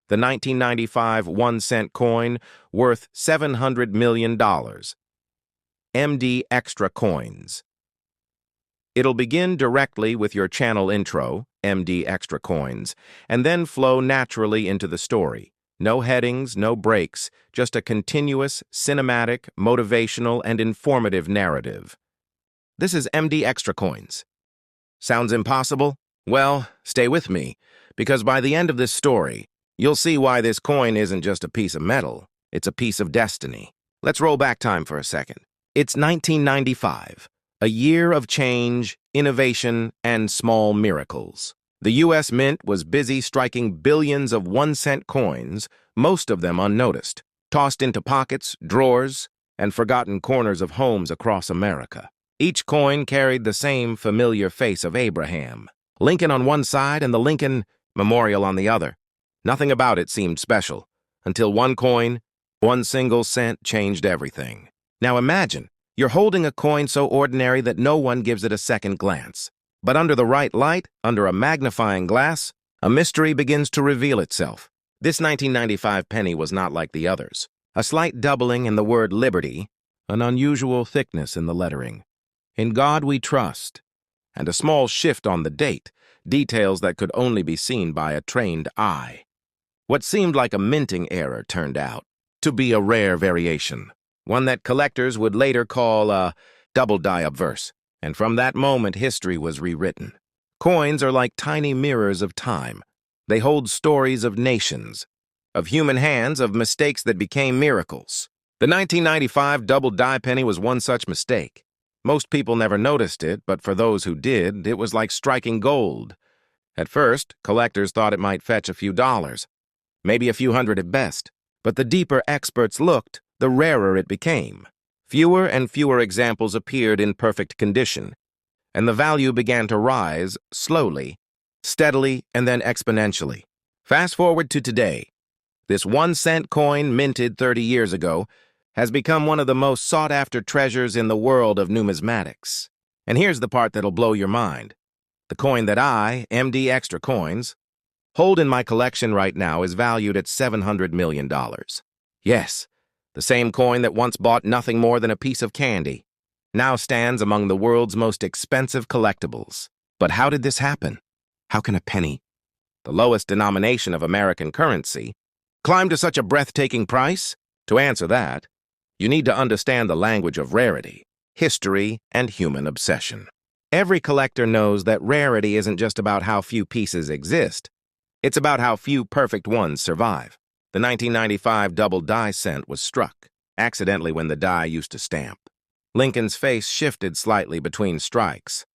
the 1995 1-cent coin worth $700 million. MD Extra Coins. It'll begin directly with your channel intro, MD Extra Coins, and then flow naturally into the story. No headings, no breaks, just a continuous, cinematic, motivational, and informative narrative. This is MD Extra Coins. Sounds impossible? Well, stay with me, because by the end of this story, you'll see why this coin isn't just a piece of metal, it's a piece of destiny. Let's roll back time for a second. It's 1995, a year of change, innovation, and small miracles. The U.S. Mint was busy striking billions of 1-cent coins, most of them unnoticed, tossed into pockets, drawers, and forgotten corners of homes across America. Each coin carried the same familiar face of Abraham, Lincoln on one side and the Lincoln Memorial on the other. Nothing about it seemed special, until one coin, one single cent, changed everything. Now imagine, you're holding a coin so ordinary that no one gives it a second glance. But under the right light, under a magnifying glass, a mystery begins to reveal itself. This 1995 penny was not like the others. A slight doubling in the word liberty, an unusual thickness in the lettering. In God we trust, and a small shift on the date, details that could only be seen by a trained eye. What seemed like a minting error turned out to be a rare variation, one that collectors would later call a double-die obverse. And from that moment, history was rewritten. Coins are like tiny mirrors of time. They hold stories of nations, of human hands, of mistakes that became miracles. The 1995 double-die penny was one such mistake. Most people never noticed it, but for those who did, it was like striking gold. At first, collectors thought it might fetch a few dollars, maybe a few hundred at best. But the deeper experts looked, the rarer it became. Fewer and fewer examples appeared in perfect condition, and the value began to rise slowly, steadily, and then exponentially. Fast forward to today. This 1-cent coin, minted 30 years ago, has become one of the most sought-after treasures in the world of numismatics. And here's the part that'll blow your mind. The coin that I, MD Extra Coins, hold in my collection right now is valued at $700 million. Yes, the same coin that once bought nothing more than a piece of candy now stands among the world's most expensive collectibles. But how did this happen? How can a penny, the lowest denomination of American currency, climb to such a breathtaking price? To answer that, you need to understand the language of rarity, history, and human obsession. Every collector knows that rarity isn't just about how few pieces exist. It's about how few perfect ones survive. The 1995 double-die cent was struck, accidentally when the die used to stamp. Lincoln's face shifted slightly between strikes.